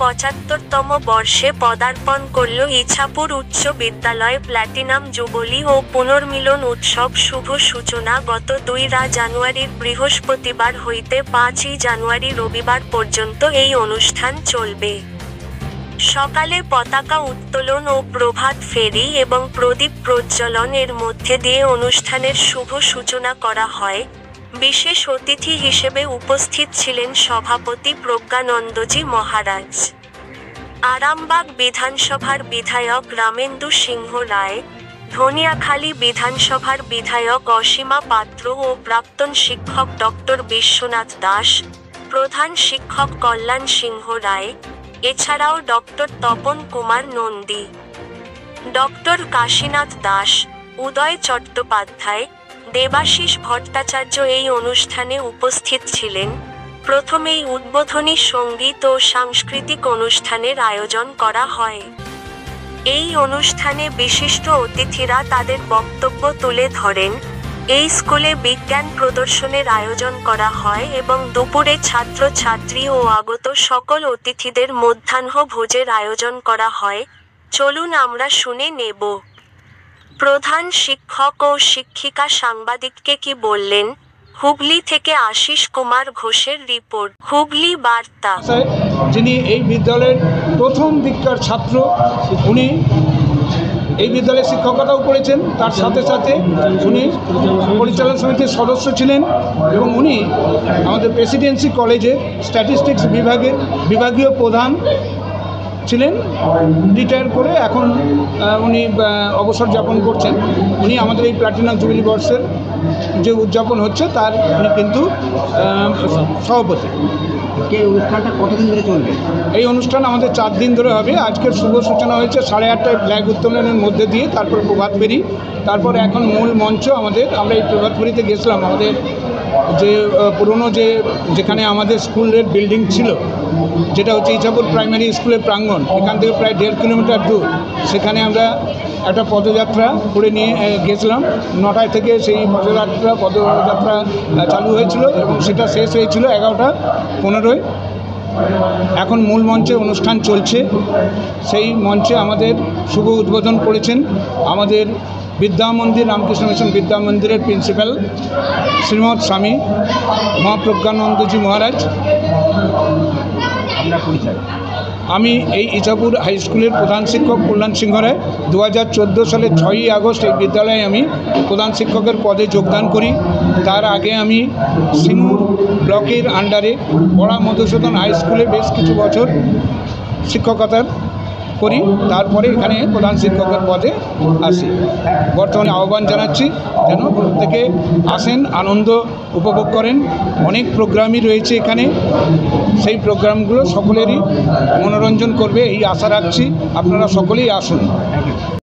75তম বর্ষে পদার্পণ করল ইছাপুর উচ্চ বিদ্যালয় প্ল্যাটিনাম জুবলি ও পুনর্মিলন উৎসব শুভ সূচনা গত 2 জানুয়ারির বৃহস্পতিবার হইতে 5 জানুয়ারি রবিবার পর্যন্ত এই অনুষ্ঠান চলবে। সকালে পতাকা উত্তোলন ও প্রভাত ফেরি এবং প্রদীপ প্রজ্বলন এর মধ্যে দিয়ে অনুষ্ঠানের শুভ সূচনা করা হয়। বিশেষ অতিথি হিসেবে উপস্থিত ছিলেন সভাপতি প্রজ্ঞানন্দজি মহারাজ, আরামবাগ বিধানসভার বিধায়ক রামেন্দু সিংহ রায়, ধনিয়াখালী বিধানসভার বিধায়ক অসীমা পাত্র ও প্রাক্তন শিক্ষক ডক্টর বিশ্বনাথ দাস, প্রধান শিক্ষক কল্যাণ সিংহ রায়, এছাড়াও ডক্টর তপন কুমার নন্দী, ডক্টর কাশীনাথ দাস, উদয় চট্টোপাধ্যায়, দেবাশিস ভট্টাচার্য এই অনুষ্ঠানে উপস্থিত ছিলেন। প্রথমেই উদ্বোধনী সঙ্গীত ও সাংস্কৃতিক অনুষ্ঠানের আয়োজন করা হয়। এই অনুষ্ঠানে বিশিষ্ট অতিথিরা তাদের বক্তব্য তুলে ধরেন। এই স্কুলে বিজ্ঞান প্রদর্শনের আয়োজন করা হয় এবং দুপুরে ছাত্রছাত্রী ও আগত সকল অতিথিদের মধ্যাহ্ন ভোজের আয়োজন করা হয়। চলুন আমরা শুনে নেব প্রধান শিক্ষক ও শিক্ষিকা সাংবাদিককে কি বললেন। হুগলি থেকে আশিস কুমার ঘোষের রিপোর্ট, হুগলি বার্তা। যিনি এই বিদ্যালয়ের প্রথম দিককার ছাত্র, উনি এই বিদ্যালয়ে শিক্ষকতাও করেছেন, তার সাথে সাথে উনি পরিচালনা সমিতির সদস্য ছিলেন এবং উনি আমাদের প্রেসিডেন্সি কলেজের স্ট্যাটিস্টিক্স বিভাগের বিভাগীয় প্রধান ছিলেন। রিটায়ার করে এখন উনি অবসর যাপন করছেন। উনি আমাদের এই প্ল্যাটিনাম জুবিলি বর্ষের যে উদযাপন হচ্ছে তার উনি কিন্তু সভাপতি। এই অনুষ্ঠানটা কতদিন ধরে চলবে? এই অনুষ্ঠান আমাদের 4 দিন ধরে হবে। আজকের শুভ সূচনা হয়েছে 8:30টায় ফ্ল্যাগ উত্তোলনের মধ্যে দিয়ে, তারপর প্রভাত ফেরি, তারপর এখন মূল মঞ্চ আমাদের। আমরা এই প্রভাত ফেরিতে গেছিলাম, আমাদের যে পুরনো যেখানে আমাদের স্কুলের বিল্ডিং ছিল, যেটা হচ্ছে ইছাপুর প্রাইমারি স্কুলের প্রাঙ্গণ, এখান থেকে প্রায় 1.5 কিলোমিটার দূর। সেখানে আমরা একটা পদযাত্রা করে নিয়ে গেছিলাম। 9টায় থেকে সেই পদযাত্রা চালু হয়েছিল এবং সেটা শেষ হয়েছিল 11:15। এখন মূল মঞ্চে অনুষ্ঠান চলছে। সেই মঞ্চে আমাদের শুভ উদ্বোধন করেছেন আমাদের বিদ্যা মন্দির, রামকৃষ্ণ মিশন বিদ্যা মন্দিরের প্রিন্সিপাল শ্রীমৎ স্বামী মহাপ্রজ্ঞানন্দজি মহারাজ। আপনার পরিচয়? আমি এই ইছাপুর হাই স্কুলের প্রধান শিক্ষক কল্যাণ সিংহ রায়। 2014 সালের 6ই আগস্ট এই বিদ্যালয়ে আমি প্রধান শিক্ষকের পদে যোগদান করি। তার আগে আমি সিঙ্গুর ব্লকের আন্ডারে বড়া মধুসূদন হাই স্কুলে বেশ কিছু বছর শিক্ষকতা করি। তারপরে এখানে প্রধান শিক্ষকের পদে আসি। বর্তমানে আহ্বান জানাচ্ছি যেন প্রত্যেকে আসেন, আনন্দ উপভোগ করেন। অনেক প্রোগ্রামই রয়েছে এখানে, সেই প্রোগ্রামগুলো সকলেরই মনোরঞ্জন করবে এই আশা রাখছি। আপনারা সকলেই আসুন।